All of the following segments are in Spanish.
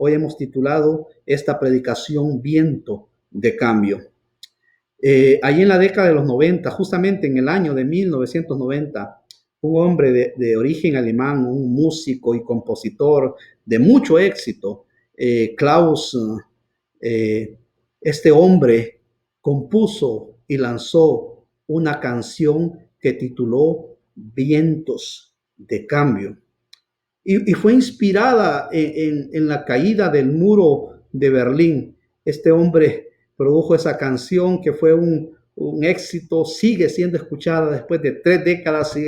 Hoy hemos titulado esta predicación Viento de Cambio. Allí en la década de los 90, justamente en el año de 1990, un hombre de origen alemán, un músico y compositor de mucho éxito, Klaus, este hombre compuso y lanzó una canción que tituló Vientos de Cambio. Y fue inspirada en la caída del muro de Berlín. Este hombre produjo esa canción que fue un éxito, sigue siendo escuchada después de 3 décadas,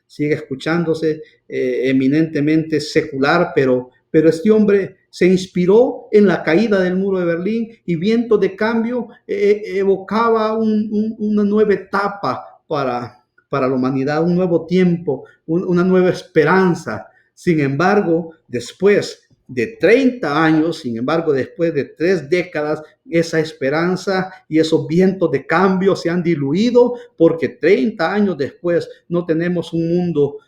sigue escuchándose, eminentemente secular, pero este hombre se inspiró en la caída del muro de Berlín, y Viento de Cambio evocaba una nueva etapa para la humanidad, un nuevo tiempo, una nueva esperanza. Sin embargo, después de 30 años, después de 3 décadas, esa esperanza y esos vientos de cambio se han diluido, porque 30 años después no tenemos un mundo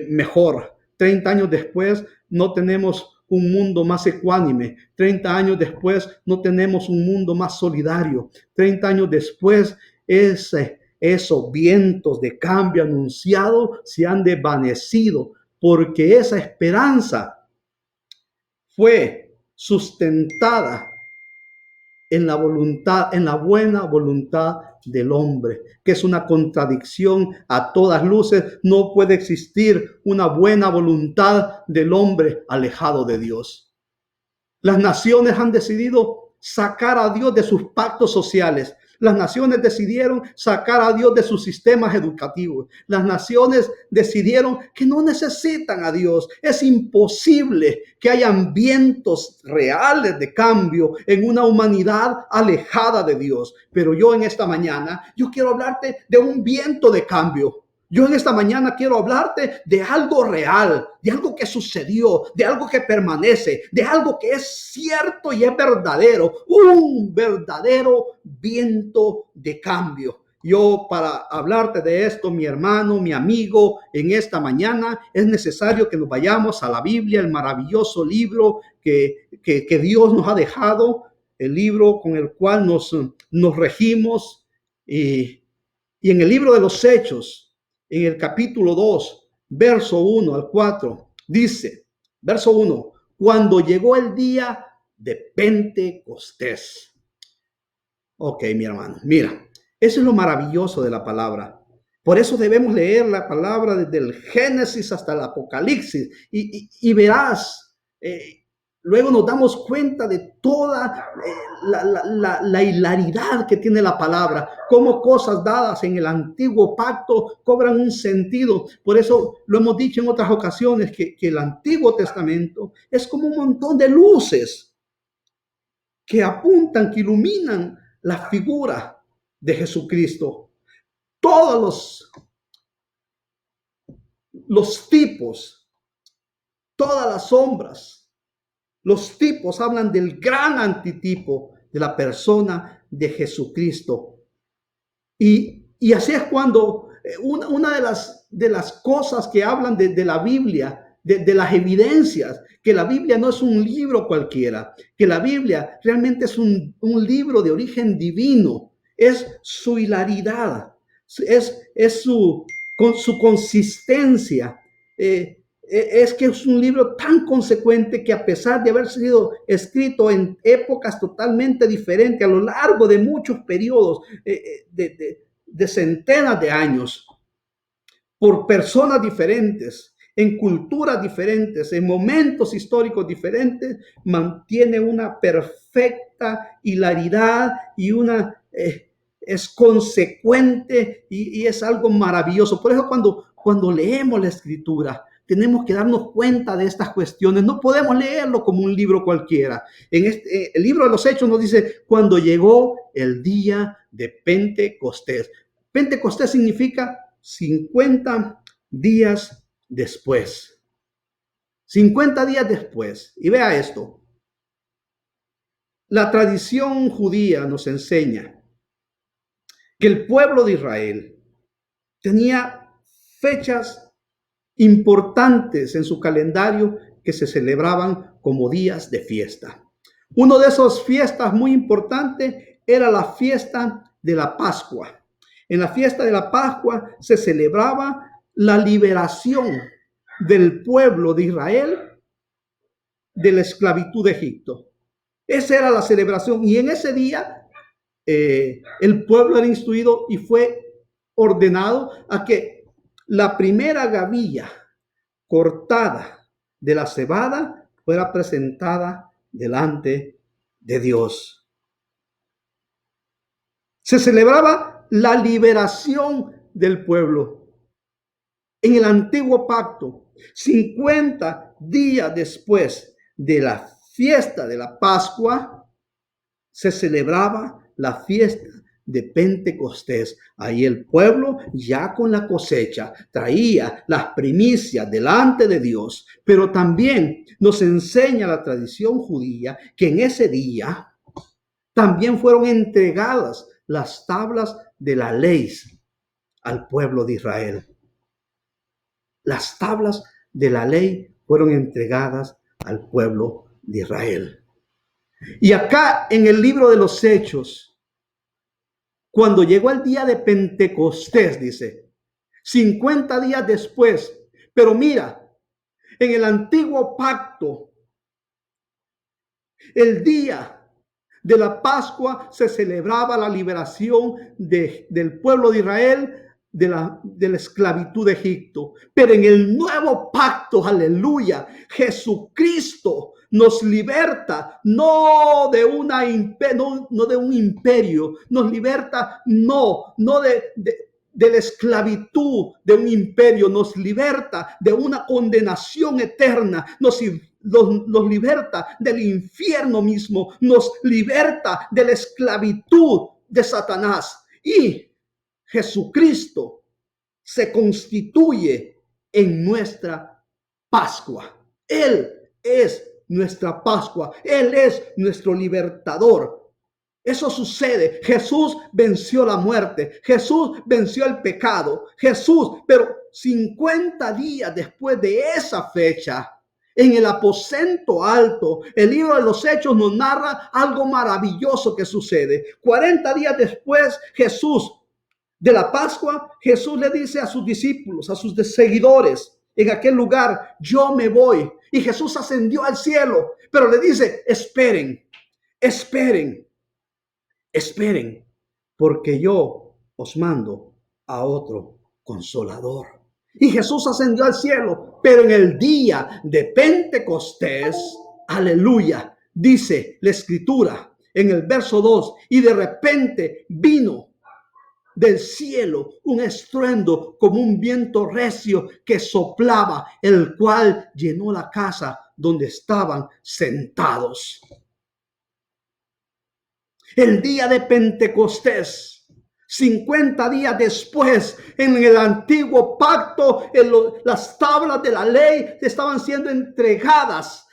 mejor. 30 años después no tenemos un mundo más ecuánime. 30 años después no tenemos un mundo más solidario. 30 años después, esos vientos de cambio anunciados se han desvanecido, porque esa esperanza fue sustentada en la voluntad, en la buena voluntad del hombre, que es una contradicción a todas luces. No puede existir una buena voluntad del hombre alejado de Dios. Las naciones han decidido sacar a Dios de sus pactos sociales. Las naciones decidieron sacar a Dios de sus sistemas educativos. Las naciones decidieron que no necesitan a Dios. Es imposible que hayan vientos reales de cambio en una humanidad alejada de Dios. Pero yo en esta mañana, yo quiero hablarte de un viento de cambio. Yo en esta mañana quiero hablarte de algo real, de algo que sucedió, de algo que permanece, de algo que es cierto y es verdadero, un verdadero viento de cambio. Yo, para hablarte de esto, mi hermano, mi amigo, en esta mañana es necesario que nos vayamos a la Biblia, el maravilloso libro que Dios nos ha dejado, el libro con el cual nos regimos. Y en el libro de los Hechos, en el capítulo 2, verso 1 al 4, dice, verso 1, cuando llegó el día de Pentecostés. Ok, mi hermano, mira, eso es lo maravilloso de la palabra. Por eso debemos leer la palabra desde el Génesis hasta el Apocalipsis, y verás, luego nos damos cuenta de toda la hilaridad que tiene la palabra, cómo cosas dadas en el antiguo pacto cobran un sentido. Por eso lo hemos dicho en otras ocasiones, que el Antiguo Testamento es como un montón de luces que apuntan, que iluminan la figura de Jesucristo. Todos los tipos, todas las sombras, los tipos hablan del gran antitipo de la persona de Jesucristo. Y así es cuando una de las cosas que hablan de la Biblia, de las evidencias, que la Biblia no es un libro cualquiera, que la Biblia realmente es un libro de origen divino, es su hilaridad, es su consistencia, es que es un libro tan consecuente que, a pesar de haber sido escrito en épocas totalmente diferentes, a lo largo de muchos periodos, de centenas de años, por personas diferentes, en culturas diferentes, en momentos históricos diferentes, mantiene una perfecta hilaridad y es consecuente, y es algo maravilloso. Por eso cuando leemos la Escritura, tenemos que darnos cuenta de estas cuestiones. No podemos leerlo como un libro cualquiera. El libro de los Hechos nos dice, cuando llegó el día de Pentecostés. Pentecostés significa 50 días después. 50 días después. Y vea esto. La tradición judía nos enseña que el pueblo de Israel tenía fechas importantes en su calendario que se celebraban como días de fiesta. Uno de esas fiestas muy importantes era la fiesta de la Pascua. En la fiesta de la Pascua se celebraba la liberación del pueblo de Israel de la esclavitud de Egipto. Esa era la celebración. Y en ese día el pueblo era instruido y fue ordenado a que la primera gavilla cortada de la cebada fuera presentada delante de Dios. Se celebraba la liberación del pueblo. En el antiguo pacto, 50 días después de la fiesta de la Pascua, se celebraba la fiesta de Pentecostés. Ahí el pueblo, ya con la cosecha, traía las primicias delante de Dios. Pero también nos enseña la tradición judía que en ese día también fueron entregadas las tablas de la ley al pueblo de Israel. Las tablas de la ley fueron entregadas al pueblo de Israel. Y acá en el libro de los Hechos, cuando llegó el día de Pentecostés, dice, 50 días después, pero mira, en el antiguo pacto, el día de la Pascua se celebraba la liberación del pueblo de Israel de la esclavitud de Egipto. Pero en el nuevo pacto, aleluya, Jesucristo nos liberta, no de un imperio, nos liberta, no de la esclavitud de un imperio, nos liberta de una condenación eterna, nos liberta del infierno mismo, nos liberta de la esclavitud de Satanás. Y Jesucristo se constituye en nuestra Pascua. Él es nuestra Pascua. Él es nuestro libertador. Eso sucede. Jesús venció la muerte. Jesús venció el pecado. Pero 50 días después de esa fecha, en el aposento alto, el libro de los Hechos nos narra algo maravilloso que sucede. 40 días después, de la Pascua, Jesús le dice a sus discípulos, a sus seguidores, en aquel lugar, yo me voy. Y Jesús ascendió al cielo, pero le dice, esperen, porque yo os mando a otro consolador. Y Jesús ascendió al cielo, pero en el día de Pentecostés, aleluya, dice la Escritura en el verso 2, y de repente vino del cielo un estruendo como un viento recio que soplaba, el cual llenó la casa donde estaban sentados. El día de Pentecostés, 50 días después, en el antiguo pacto, las tablas de la ley estaban siendo entregadas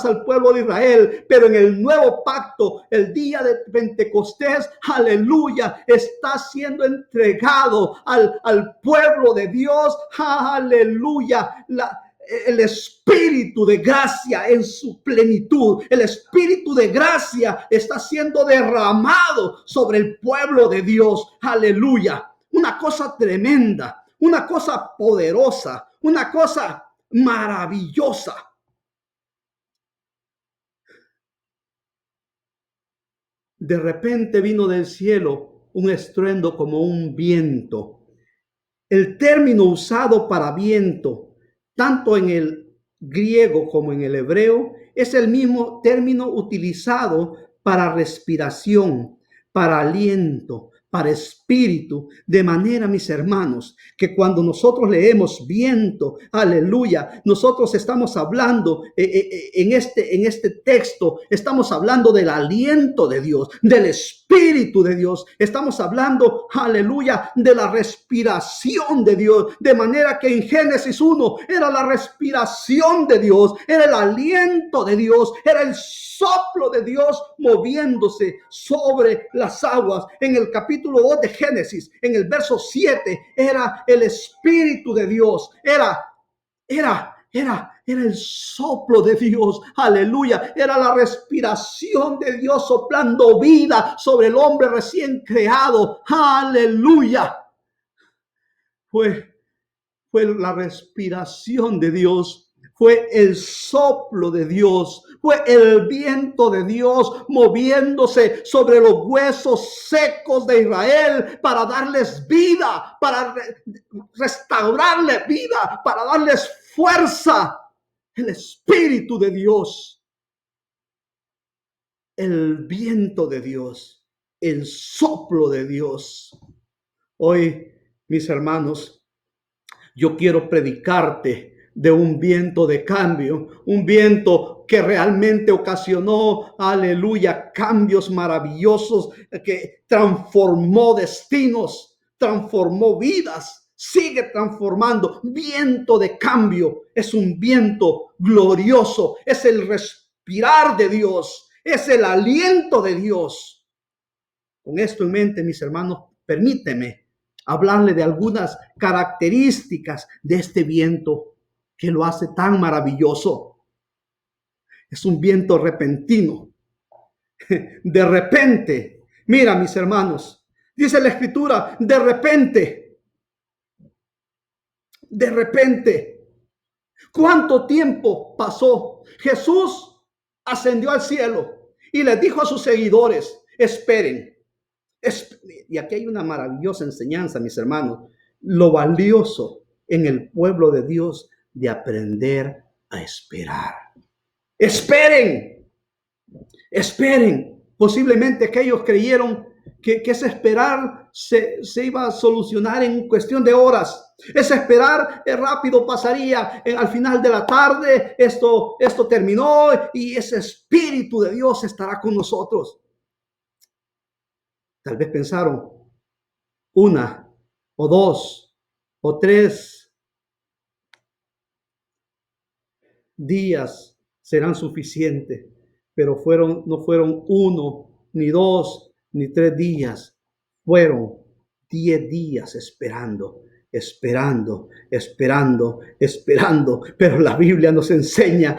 al pueblo de Israel, pero en el nuevo pacto, el día de Pentecostés, aleluya, está siendo entregado al pueblo de Dios, aleluya, el Espíritu de gracia en su plenitud. El Espíritu de gracia está siendo derramado sobre el pueblo de Dios. Aleluya. Una cosa tremenda, una cosa poderosa, una cosa maravillosa. De repente vino del cielo un estruendo como un viento. El término usado para viento, tanto en el griego como en el hebreo, es el mismo término utilizado para respiración, para aliento, para espíritu. De manera, mis hermanos, que cuando nosotros leemos viento, aleluya, nosotros estamos hablando en este texto, estamos hablando del aliento de Dios, del Espíritu de Dios. Estamos hablando, aleluya, de la respiración de Dios. De manera que en Génesis 1 era la respiración de Dios, era el aliento de Dios, era el soplo de Dios moviéndose sobre las aguas. En el capítulo 2 de Génesis, en el verso 7, era el Espíritu de Dios, era Era el soplo de Dios, aleluya, era la respiración de Dios soplando vida sobre el hombre recién creado, aleluya. Fue la respiración de Dios, fue el soplo de Dios, fue el viento de Dios moviéndose sobre los huesos secos de Israel para darles vida, para restaurarles vida, para darles fuerza. El Espíritu de Dios, el viento de Dios, el soplo de Dios. Hoy, mis hermanos, yo quiero predicarte de un viento de cambio, un viento que realmente ocasionó, aleluya, cambios maravillosos, que transformó destinos, transformó vidas, sigue transformando. Viento de cambio, es un viento glorioso, es el respirar de Dios, es el aliento de Dios. Con esto en mente, mis hermanos, permíteme hablarle de algunas características de este viento que lo hace tan maravilloso. Es un viento repentino. De repente, mira, mis hermanos, dice la Escritura, de repente. ¿Cuánto tiempo pasó? Jesús ascendió al cielo y les dijo a sus seguidores, esperen. Y aquí hay una maravillosa enseñanza, mis hermanos, lo valioso en el pueblo de Dios de aprender a esperar. Esperen. Posiblemente aquellos creyeron que ese esperar se iba a solucionar en cuestión de horas. Ese esperar rápido pasaría, al final de la tarde esto terminó y ese Espíritu de Dios estará con nosotros. Tal vez pensaron, 1 o 2 o 3 días serán suficientes, pero no fueron 1, ni 2, ni 3 días, fueron 10 días esperando. Pero la Biblia nos enseña,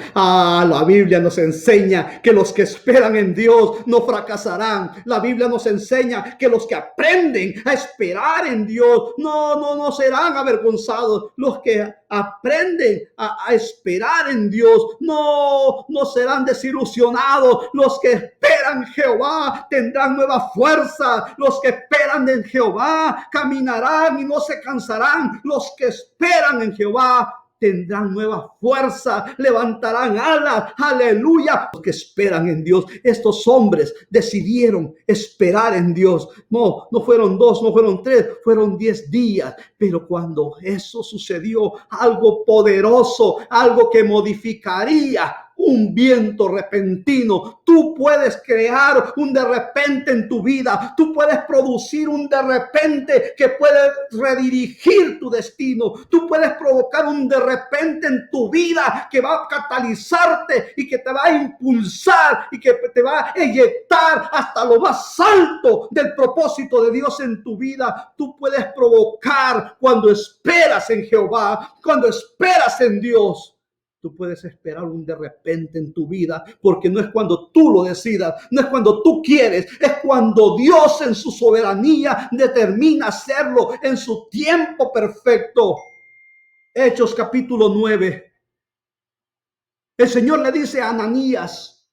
que los que esperan en Dios no fracasarán. La Biblia nos enseña que los que aprenden a esperar en Dios no serán avergonzados. Los que aprenden a esperar en Dios no serán desilusionados. Los que esperan en Jehová tendrán nueva fuerza. Los que esperan en Jehová caminarán y no se cansarán. Los que esperan en Jehová tendrán nueva fuerza, levantarán alas, aleluya. Los que esperan en Dios, estos hombres decidieron esperar en Dios. No fueron 2, no fueron 3, fueron 10 días. Pero cuando eso sucedió, algo poderoso, algo que modificaría un viento repentino. Tú puedes crear un de repente en tu vida. Tú puedes producir un de repente que puede redirigir tu destino. Tú puedes provocar un de repente en tu vida que va a catalizarte y que te va a impulsar y que te va a eyectar hasta lo más alto del propósito de Dios en tu vida. Tú puedes provocar cuando esperas en Jehová, cuando esperas en Dios. Tú puedes esperar un de repente en tu vida, porque no es cuando tú lo decidas, no es cuando tú quieres, es cuando Dios en su soberanía determina hacerlo en su tiempo perfecto. Hechos capítulo 9. El Señor le dice a Ananías,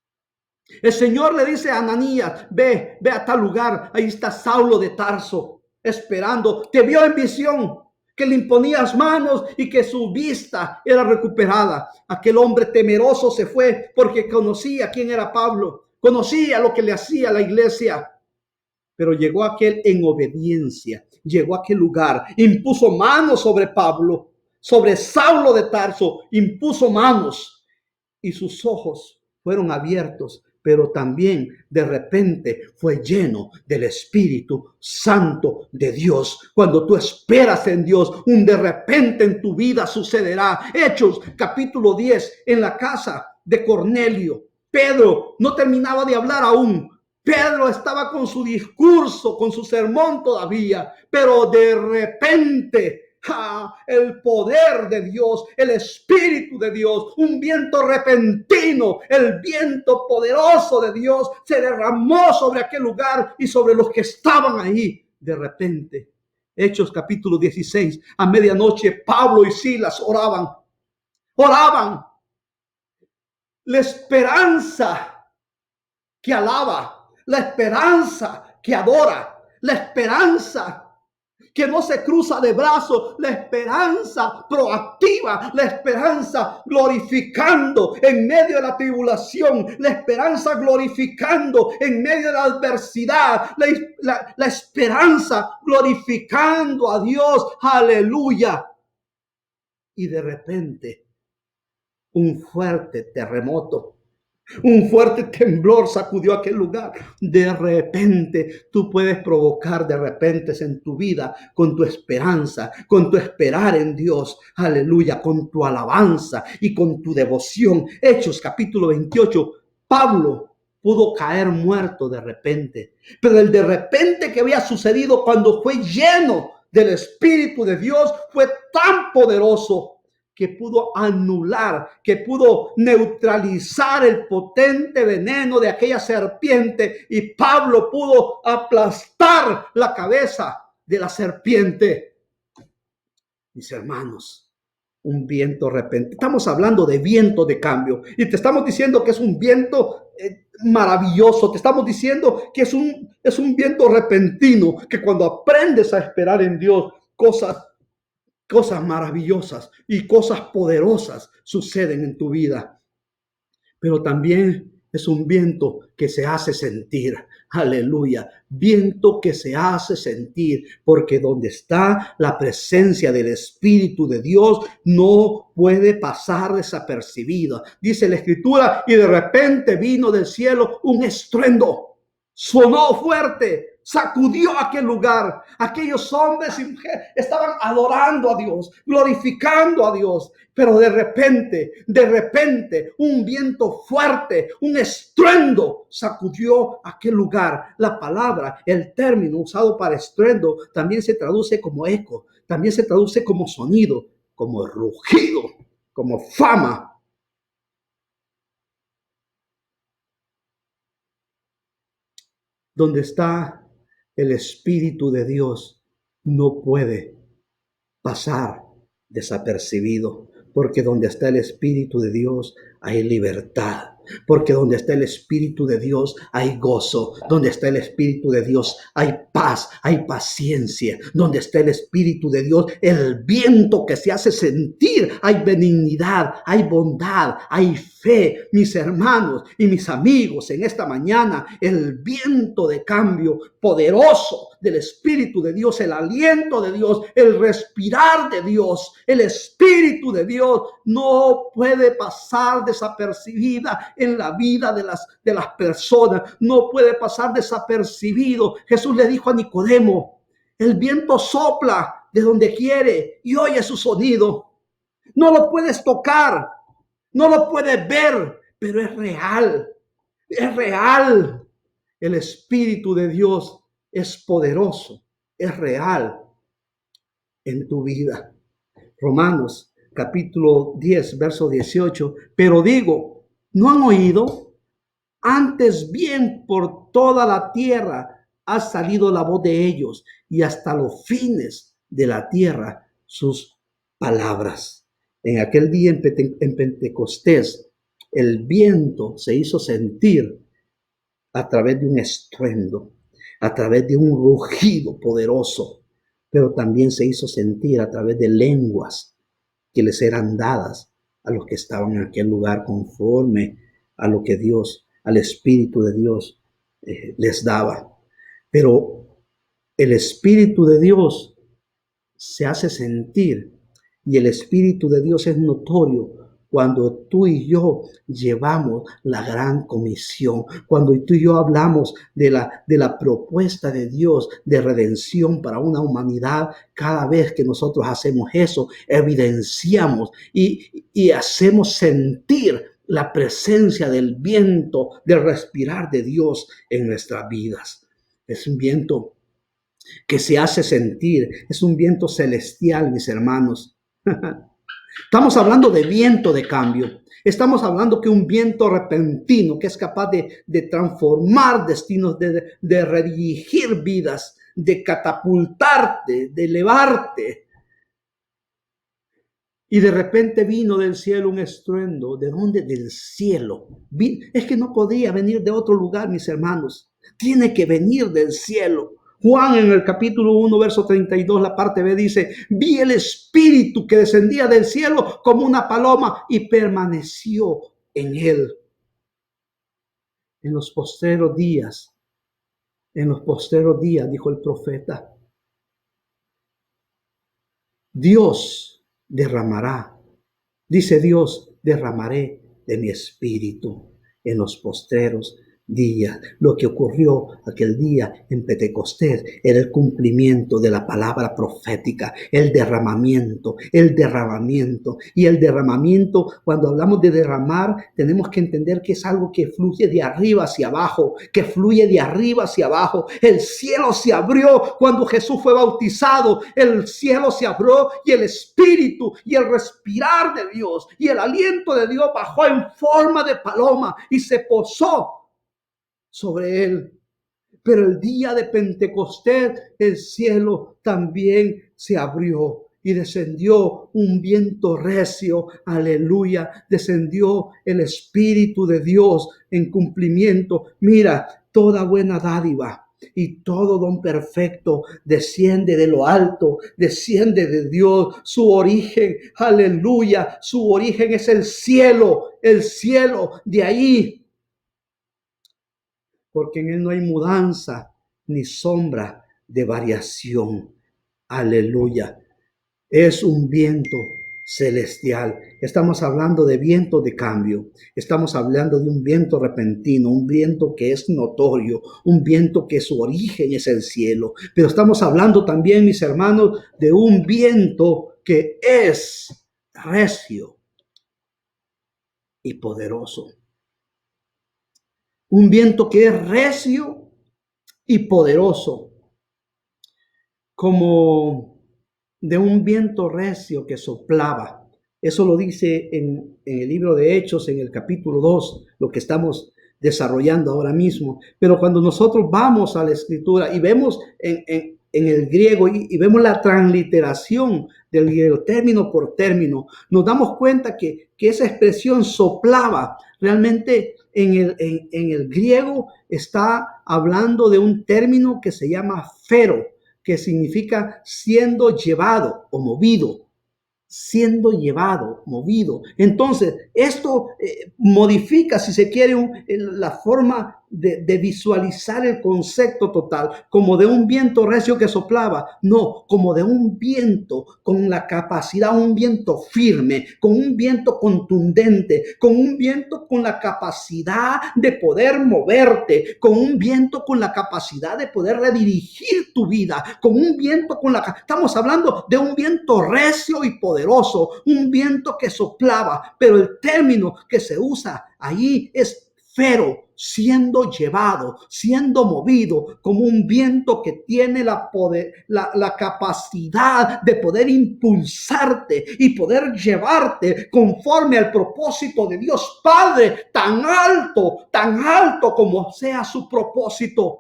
ve a tal lugar, ahí está Saulo de Tarso, esperando, te vio en visión, que le imponías manos y que su vista era recuperada. Aquel hombre temeroso se fue porque conocía quién era Pablo, conocía lo que le hacía la iglesia. Pero llegó aquel en obediencia, llegó a aquel lugar, impuso manos sobre Pablo, sobre Saulo de Tarso, impuso manos y sus ojos fueron abiertos. Pero también de repente fue lleno del Espíritu Santo de Dios. Cuando tú esperas en Dios, un de repente en tu vida sucederá. Hechos capítulo 10, en la casa de Cornelio. Pedro no terminaba de hablar aún. Pedro estaba con su discurso, con su sermón todavía, pero de repente El poder de Dios, el Espíritu de Dios, un viento repentino, el viento poderoso de Dios se derramó sobre aquel lugar y sobre los que estaban ahí. De repente, Hechos capítulo 16, a medianoche, Pablo y Silas oraban. La esperanza que alaba, la esperanza que adora, la esperanza que no se cruza de brazos, la esperanza proactiva, la esperanza glorificando en medio de la tribulación, la esperanza glorificando en medio de la adversidad, la esperanza glorificando a Dios, aleluya. Y de repente, un fuerte terremoto, un fuerte temblor sacudió aquel lugar. De repente, tú puedes provocar de repente en tu vida con tu esperanza, con tu esperar en Dios, aleluya, con tu alabanza y con tu devoción. Hechos capítulo 28, Pablo pudo caer muerto de repente, pero el de repente que había sucedido cuando fue lleno del Espíritu de Dios fue tan poderoso que pudo anular, que pudo neutralizar el potente veneno de aquella serpiente, y Pablo pudo aplastar la cabeza de la serpiente. Mis hermanos, un viento repentino. Estamos hablando de viento de cambio y te estamos diciendo que es un viento maravilloso. Te estamos diciendo que es un viento repentino, que cuando aprendes a esperar en Dios, cosas maravillosas y cosas poderosas suceden en tu vida. Pero también es un viento que se hace sentir. Aleluya. Viento que se hace sentir, porque donde está la presencia del Espíritu de Dios no puede pasar desapercibida. Dice la Escritura, y de repente vino del cielo un estruendo. Sonó fuerte, sacudió aquel lugar. Aquellos hombres y mujeres estaban adorando a Dios, glorificando a Dios. Pero de repente, un viento fuerte, un estruendo sacudió aquel lugar. La palabra, el término usado para estruendo también se traduce como eco, también se traduce como sonido, como rugido, como fama. Donde está el Espíritu de Dios no puede pasar desapercibido, porque donde está el Espíritu de Dios hay libertad. Porque donde está el Espíritu de Dios hay gozo. Donde está el Espíritu de Dios hay paz, hay paciencia. Donde está el Espíritu de Dios, el viento que se hace sentir, hay benignidad, hay bondad, hay fe. Mis hermanos y mis amigos, en esta mañana, el viento de cambio poderoso del Espíritu de Dios, el aliento de Dios, el respirar de Dios, el Espíritu de Dios no puede pasar desapercibida en la vida de las personas, no puede pasar desapercibido. Jesús le dijo a Nicodemo, el viento sopla de donde quiere y oye su sonido. No lo puedes tocar, no lo puedes ver, pero es real, es real. El Espíritu de Dios es poderoso, es real en tu vida. Romanos capítulo 10, verso 18. Pero digo, ¿no han oído? Antes bien por toda la tierra ha salido la voz de ellos, y hasta los fines de la tierra sus palabras. En aquel día en Pentecostés, el viento se hizo sentir a través de un estruendo, a través de un rugido poderoso, pero también se hizo sentir a través de lenguas que les eran dadas a los que estaban en aquel lugar conforme a lo que Dios, al Espíritu de Dios les daba. Pero el Espíritu de Dios se hace sentir y el Espíritu de Dios es notorio cuando tú y yo llevamos la gran comisión, cuando tú y yo hablamos de la propuesta de Dios de redención para una humanidad. Cada vez que nosotros hacemos eso, evidenciamos y hacemos sentir la presencia del viento, del respirar de Dios en nuestras vidas. Es un viento que se hace sentir. Es un viento celestial, mis hermanos. Estamos hablando de viento de cambio. Estamos hablando que un viento repentino que es capaz de transformar destinos, de redirigir vidas, de catapultarte, de elevarte. Y de repente vino del cielo un estruendo. ¿De dónde? Del cielo. Es que no podía venir de otro lugar, mis hermanos. Tiene que venir del cielo. Juan en el capítulo 1, verso 32, la parte B dice, vi el Espíritu que descendía del cielo como una paloma y permaneció en él. En los postreros días, dijo el profeta, Dios derramará, dice Dios, derramaré de mi espíritu en los postreros días. Lo que ocurrió aquel día en Pentecostés era el cumplimiento de la palabra profética, el derramamiento. Y el derramamiento, cuando hablamos de derramar, tenemos que entender que es algo que fluye de arriba hacia abajo, El cielo se abrió cuando Jesús fue bautizado. El cielo se abrió y el Espíritu y el respirar de Dios y el aliento de Dios bajó en forma de paloma y se posó sobre él. Pero el día de Pentecostés el cielo también se abrió y descendió un viento recio, aleluya, descendió el Espíritu de Dios en cumplimiento. Mira, toda buena dádiva y todo don perfecto desciende de lo alto, desciende de Dios. Su origen, aleluya, su origen es el cielo, de ahí, porque en él no hay mudanza ni sombra de variación. Aleluya. Es un viento celestial. Estamos hablando de viento de cambio. Estamos hablando de un viento repentino, un viento que es notorio, un viento que su origen es el cielo. Pero estamos hablando también, mis hermanos, de un viento que es recio y poderoso. Un viento que es recio y poderoso, como de un viento recio que soplaba. Eso lo dice en el libro de Hechos, en el capítulo 2, lo que estamos desarrollando ahora mismo. Pero cuando nosotros vamos a la escritura y vemos en el griego y vemos la transliteración del griego, término por término, nos damos cuenta que esa expresión soplaba realmente en el griego está hablando de un término que se llama fero, que significa siendo llevado o movido. Entonces, esto modifica, si se quiere, la forma de visualizar el concepto total, como de un viento recio que soplaba, no, como de un viento con la capacidad, un viento firme, con un viento contundente, con un viento con la capacidad de poder moverte, con un viento con la capacidad de poder redirigir tu vida, con un viento estamos hablando de un viento recio y poderoso, un viento que soplaba, pero el término que se usa ahí es fero, siendo llevado, siendo movido, como un viento que tiene la capacidad de poder impulsarte y poder llevarte conforme al propósito de Dios Padre, tan alto como sea su propósito.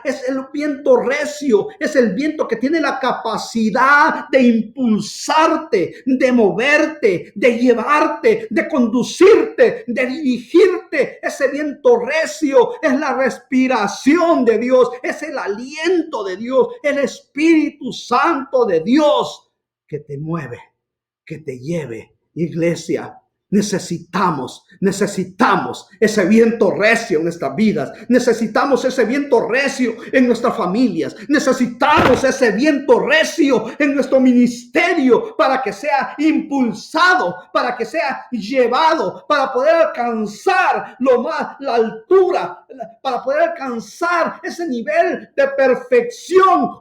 Es el viento recio, es el viento que tiene la capacidad de impulsarte, de moverte, de llevarte, de conducirte, de dirigirte. Ese viento recio es la respiración de Dios, es el aliento de Dios, el Espíritu Santo de Dios que te mueve, que te lleve. Iglesia, necesitamos ese viento recio en nuestras vidas. Necesitamos ese viento recio en nuestras familias. Necesitamos ese viento recio en nuestro ministerio para que sea impulsado, para que sea llevado, para poder alcanzar la altura, para poder alcanzar ese nivel de perfección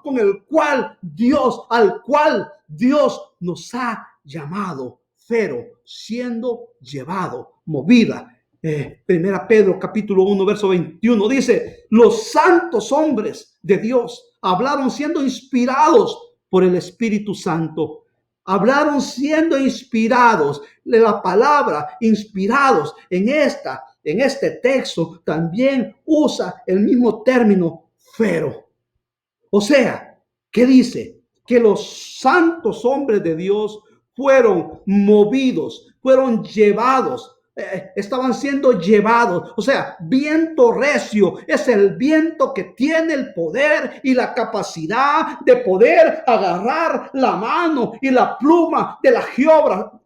al cual Dios nos ha llamado. Fero, siendo llevado, movida. Primera Pedro capítulo 1 verso 21 dice: los santos hombres de Dios. Hablaron siendo inspirados por el Espíritu Santo. Hablaron siendo inspirados de la palabra, inspirados en este texto también usa el mismo término fero. O sea, ¿qué dice? Que los santos hombres de Dios fueron movidos, fueron llevados, estaban siendo llevados. O sea, viento recio es el viento que tiene el poder y la capacidad de poder agarrar la mano y la pluma de la geógrafo,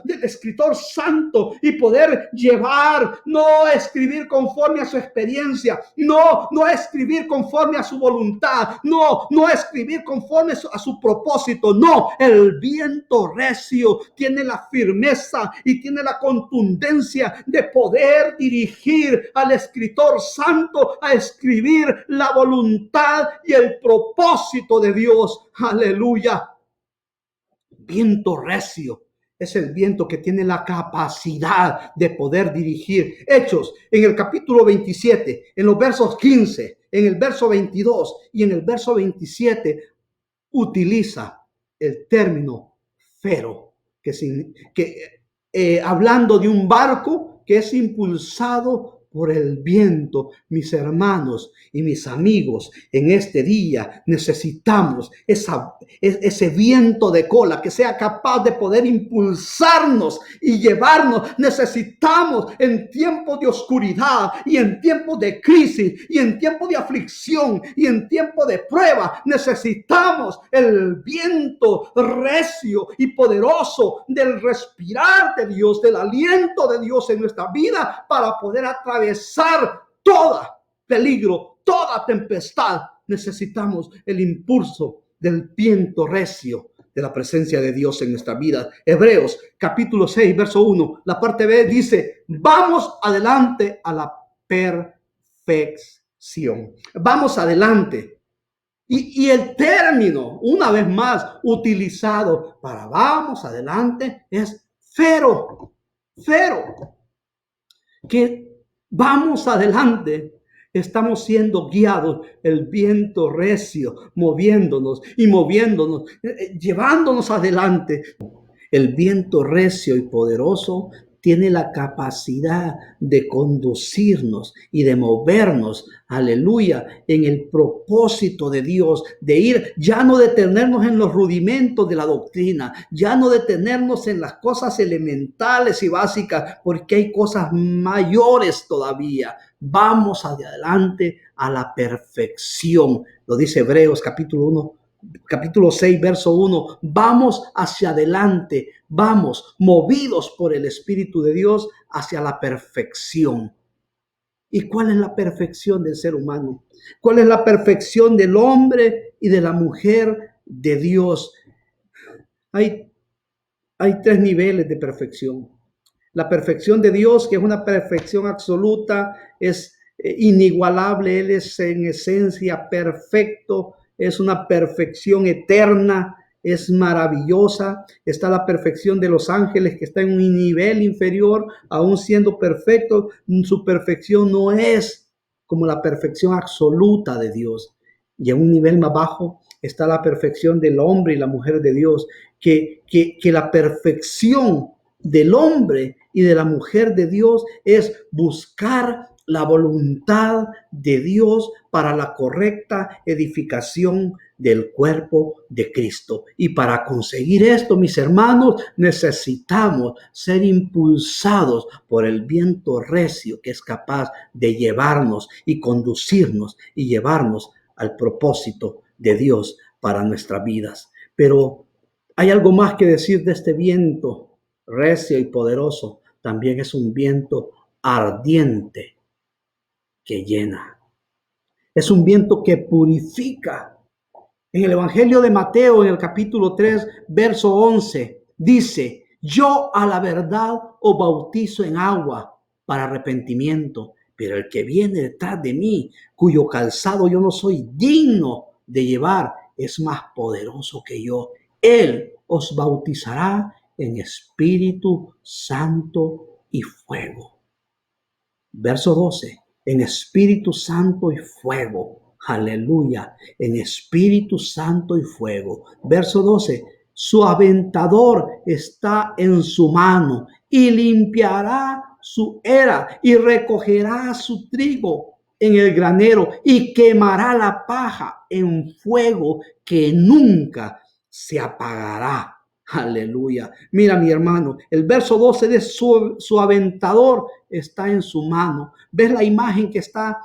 del escritor santo y poder llevar, no escribir conforme a su experiencia, no escribir conforme a su voluntad, no escribir conforme a su propósito, no, el viento recio tiene la firmeza y tiene la contundencia de poder dirigir al escritor santo a escribir la voluntad y el propósito de Dios. Aleluya. Viento recio es el viento que tiene la capacidad de poder dirigir. Hechos, en el capítulo 27, en los versos 15, en el verso 22 y en el verso 27, utiliza el término fero, hablando de un barco que es impulsado por el viento. Mis hermanos y mis amigos, en este día necesitamos ese viento de cola que sea capaz de poder impulsarnos y llevarnos. Necesitamos en tiempos de oscuridad y en tiempos de crisis y en tiempos de aflicción y en tiempos de prueba, necesitamos el viento recio y poderoso del respirar de Dios, del aliento de Dios en nuestra vida para poder atravesar todo peligro, toda tempestad. Necesitamos el impulso del viento recio de la presencia de Dios en nuestra vida. Hebreos capítulo 6, verso 1, la parte B dice: vamos adelante a la perfección. Vamos adelante. Y el término, una vez más, utilizado para vamos adelante es fero. Que vamos adelante. Estamos siendo guiados, el viento recio moviéndonos, llevándonos adelante. El viento recio y poderoso tiene la capacidad de conducirnos y de movernos, aleluya, en el propósito de Dios, de ir, ya no detenernos en los rudimentos de la doctrina, ya no detenernos en las cosas elementales y básicas, porque hay cosas mayores todavía. Vamos adelante a la perfección, lo dice Hebreos capítulo 6, verso 1, vamos hacia adelante, vamos movidos por el Espíritu de Dios hacia la perfección. ¿Y cuál es la perfección del ser humano? ¿Cuál es la perfección del hombre y de la mujer de Dios? Hay tres niveles de perfección. La perfección de Dios, que es una perfección absoluta, es inigualable. Él es en esencia perfecto, es una perfección eterna, es maravillosa. Está la perfección de los ángeles, que está en un nivel inferior, aún siendo perfecto. Su perfección no es como la perfección absoluta de Dios. Y en un nivel más bajo está la perfección del hombre y la mujer de Dios, que la perfección del hombre y de la mujer de Dios es buscar la voluntad de Dios para la correcta edificación del cuerpo de Cristo. Y para conseguir esto, mis hermanos, necesitamos ser impulsados por el viento recio que es capaz de llevarnos y conducirnos y llevarnos al propósito de Dios para nuestras vidas. Pero hay algo más que decir de este viento recio y poderoso. También es un viento ardiente que llena. Es un viento que purifica. En el Evangelio de Mateo, en el capítulo 3, verso 11, dice: yo a la verdad os bautizo en agua para arrepentimiento, pero el que viene detrás de mí, cuyo calzado yo no soy digno de llevar, es más poderoso que yo. Él os bautizará en Espíritu Santo y fuego. Verso 12, en Espíritu Santo y fuego. Aleluya. En Espíritu Santo y fuego. Verso 12. Su aventador está en su mano y limpiará su era y recogerá su trigo en el granero y quemará la paja en fuego que nunca se apagará. Aleluya. Mira, mi hermano, el verso 12 de su aventador está en su mano. ¿Ves la imagen que está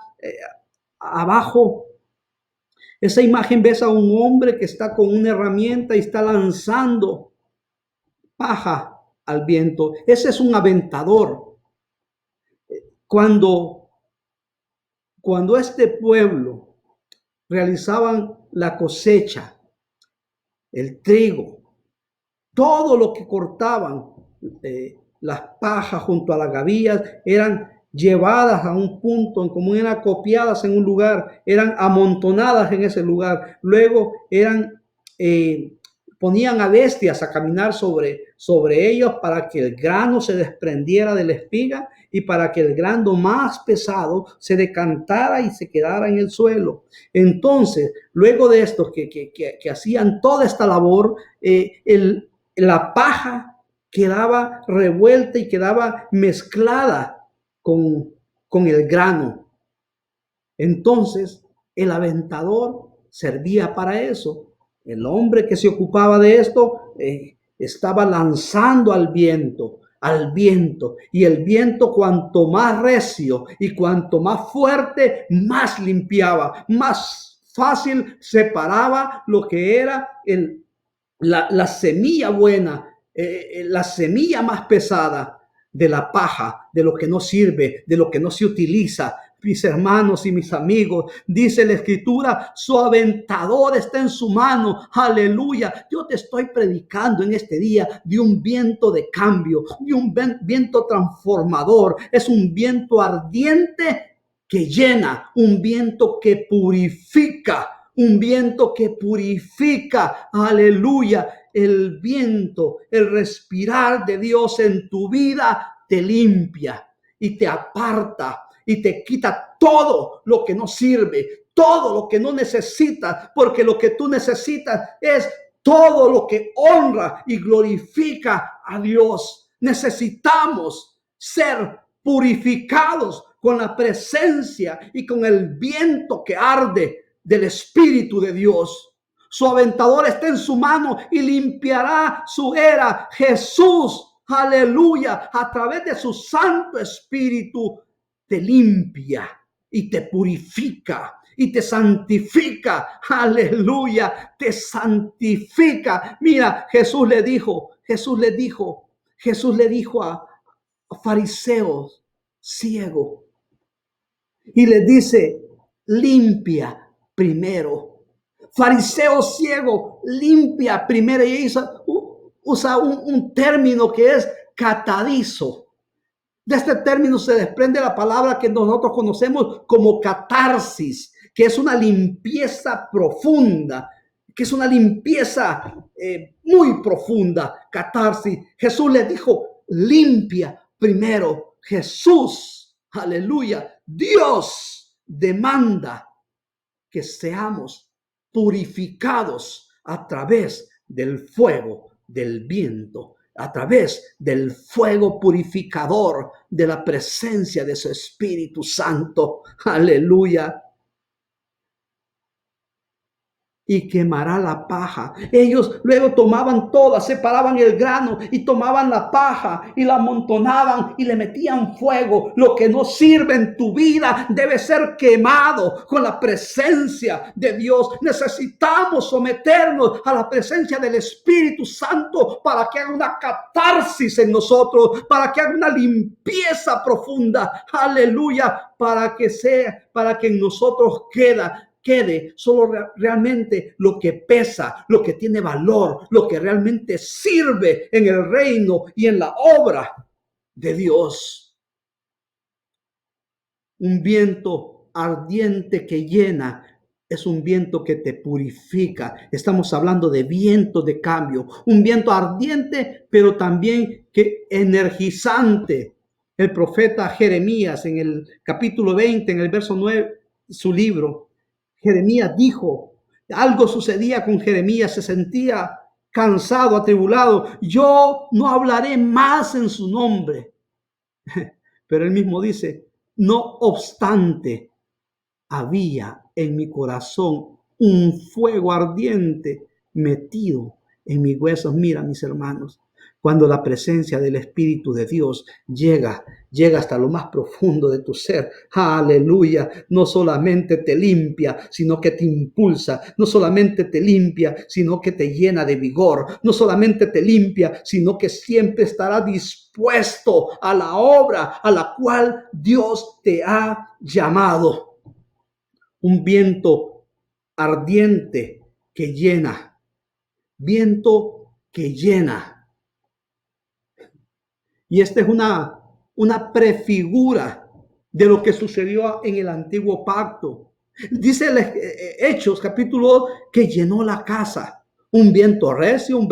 abajo? Esa imagen, ves a un hombre que está con una herramienta y está lanzando paja al viento. Ese es un aventador. Cuando, cuando este pueblo realizaban la cosecha, el trigo, todo lo que cortaban, las pajas junto a las gavillas, eran llevadas a un punto, como eran copiadas en un lugar, eran amontonadas en ese lugar. Luego ponían a bestias a caminar sobre ellos para que el grano se desprendiera de la espiga y para que el grano más pesado se decantara y se quedara en el suelo. Entonces, luego de esto, que hacían toda esta labor, la paja quedaba revuelta y quedaba mezclada con el grano. Entonces, el aventador servía para eso. El hombre que se ocupaba de esto estaba lanzando al viento, y el viento cuanto más recio y cuanto más fuerte, más limpiaba, más fácil separaba lo que era la semilla buena, la semilla más pesada de la paja, de lo que no sirve, de lo que no se utiliza. Mis hermanos y mis amigos, dice la escritura, su aventador está en su mano. Aleluya. Yo te estoy predicando en este día de un viento de cambio, de un viento transformador. Es un viento ardiente que llena, un viento que purifica, un viento que purifica. Aleluya. El viento, el respirar de Dios en tu vida te limpia y te aparta y te quita todo lo que no sirve, todo lo que no necesitas, porque lo que tú necesitas es todo lo que honra y glorifica a Dios. Necesitamos ser purificados con la presencia y con el viento que arde del Espíritu de Dios. Su aventador está en su mano y limpiará su era. Jesús, aleluya, a través de su Santo Espíritu te limpia y te purifica y te santifica. Aleluya, te santifica. Mira, Jesús le dijo a fariseos ciegos y le dice, limpia primero. Fariseo ciego, limpia primero. Y usa un término que es catadizo. De este término se desprende la palabra que nosotros conocemos como catarsis, que es una limpieza profunda, que es una limpieza muy profunda. Catarsis. Jesús le dijo, limpia primero. Jesús, aleluya, Dios demanda que seamos purificados a través del fuego del viento, a través del fuego purificador de la presencia de su Espíritu Santo. Aleluya. Y quemará la paja. Ellos luego tomaban toda, separaban el grano y tomaban la paja y la amontonaban y le metían fuego. Lo que no sirve en tu vida debe ser quemado con la presencia de Dios. Necesitamos someternos a la presencia del Espíritu Santo para que haga una catarsis en nosotros, para que haga una limpieza profunda. Aleluya, para que en nosotros quede solo realmente lo que pesa, lo que tiene valor, lo que realmente sirve en el reino y en la obra de Dios. Un viento ardiente que llena es un viento que te purifica. Estamos hablando de viento de cambio, un viento ardiente, pero también que energizante. El profeta Jeremías en el capítulo 20, en el verso 9, su libro, Jeremías dijo, algo sucedía con Jeremías, se sentía cansado, atribulado. Yo no hablaré más en su nombre. Pero él mismo dice, no obstante, había en mi corazón un fuego ardiente metido en mis huesos. Mira, mis hermanos, cuando la presencia del Espíritu de Dios llega hasta lo más profundo de tu ser. Aleluya. No solamente te limpia, sino que te impulsa. No solamente te limpia, sino que te llena de vigor. No solamente te limpia, sino que siempre estará dispuesto a la obra a la cual Dios te ha llamado. Un viento ardiente que llena, viento que llena. Y esta es una prefigura de lo que sucedió en el antiguo pacto. Dice Hechos capítulo 2 que llenó la casa. Un viento recio, un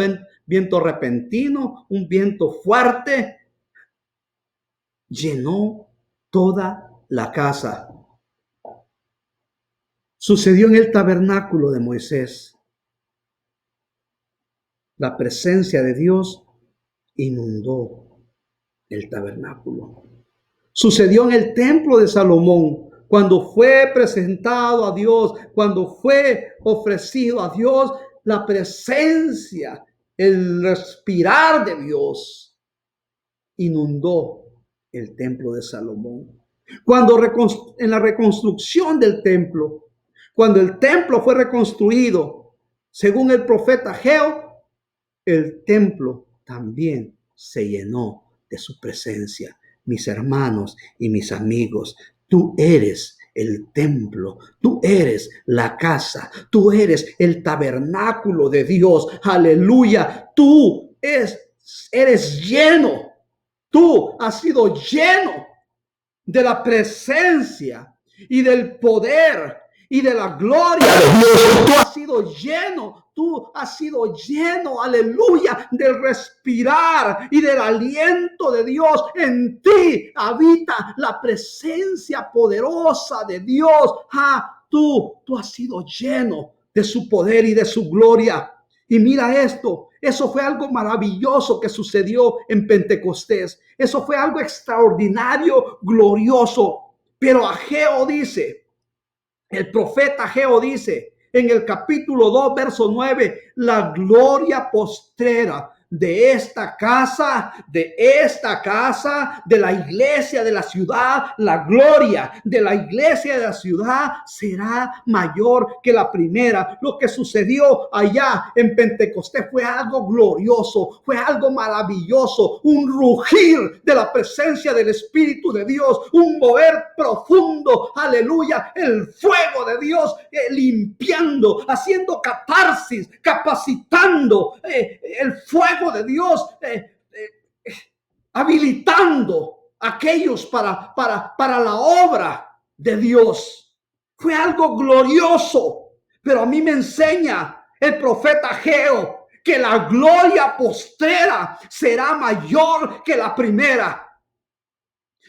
viento repentino, un viento fuerte. Llenó toda la casa. Sucedió en el tabernáculo de Moisés. La presencia de Dios inundó el tabernáculo. Sucedió en el templo de Salomón, cuando fue presentado a Dios, cuando fue ofrecido a Dios, la presencia, el respirar de Dios inundó el templo de Salomón. Cuando en la reconstrucción del templo, cuando el templo fue reconstruido, según el profeta Ageo, el templo también se llenó de su presencia. Mis hermanos y mis amigos, tú eres el templo, tú eres la casa, tú eres el tabernáculo de Dios. Aleluya, tú eres lleno, tú has sido lleno de la presencia y del poder y de la gloria de Dios. Tú has sido lleno, tú has sido lleno, aleluya, del respirar y del aliento de Dios. En ti habita la presencia poderosa de Dios. Tú has sido lleno de su poder y de su gloria. Y mira esto, eso fue algo maravilloso que sucedió en Pentecostés. Eso fue algo extraordinario, glorioso. Pero Ageo dice, el profeta Ageo dice en el capítulo 2, verso 9, la gloria postrera de esta casa, de la iglesia de la ciudad, la gloria de la iglesia de la ciudad será mayor que la primera. Lo que sucedió allá en Pentecostés fue algo glorioso, fue algo maravilloso, un rugir de la presencia del Espíritu de Dios, un mover profundo, aleluya, el fuego de Dios limpiando, haciendo catarsis, capacitando el fuego de Dios, habilitando a aquellos para la obra de Dios. Fue algo glorioso, pero a mí me enseña el profeta Ageo que la gloria postrera será mayor que la primera.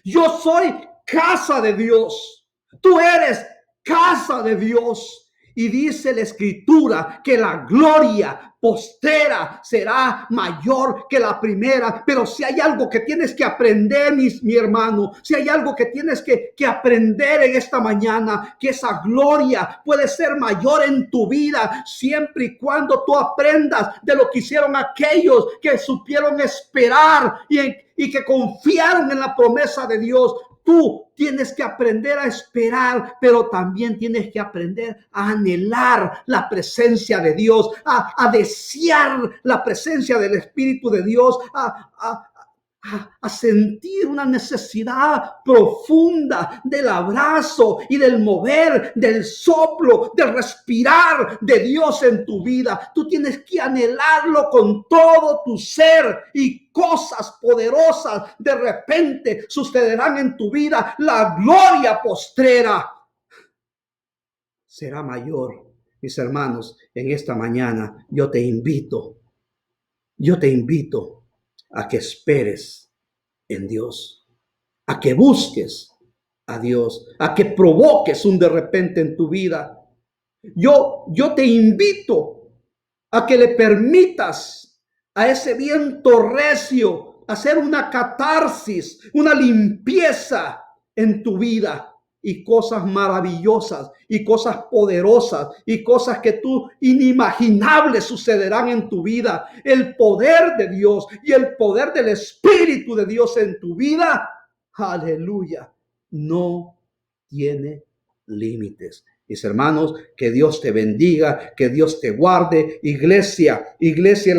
Yo soy casa de Dios, tú eres casa de Dios. Y dice la escritura que la gloria postrera será mayor que la primera. Pero si hay algo que tienes que aprender, mi hermano, si hay algo que tienes que aprender en esta mañana, que esa gloria puede ser mayor en tu vida siempre y cuando tú aprendas de lo que hicieron aquellos que supieron esperar y que confiaron en la promesa de Dios. Tú tienes que aprender a esperar, pero también tienes que aprender a anhelar la presencia de Dios, a desear la presencia del Espíritu de Dios, a sentir una necesidad profunda del abrazo y del mover, del soplo, del respirar de Dios en tu vida. Tú tienes que anhelarlo con todo tu ser y cosas poderosas de repente sucederán en tu vida. La gloria postrera será mayor. Mis hermanos, en esta mañana yo te invito a que esperes en Dios, a que busques a Dios, a que provoques un de repente en tu vida. Yo te invito a que le permitas a ese viento recio hacer una catarsis, una limpieza en tu vida, y cosas maravillosas y cosas poderosas y cosas que tú inimaginables sucederán en tu vida. El poder de Dios y el poder del Espíritu de Dios en tu vida, aleluya, no tiene límites. Mis hermanos, que Dios te bendiga, que Dios te guarde. Iglesia, iglesia.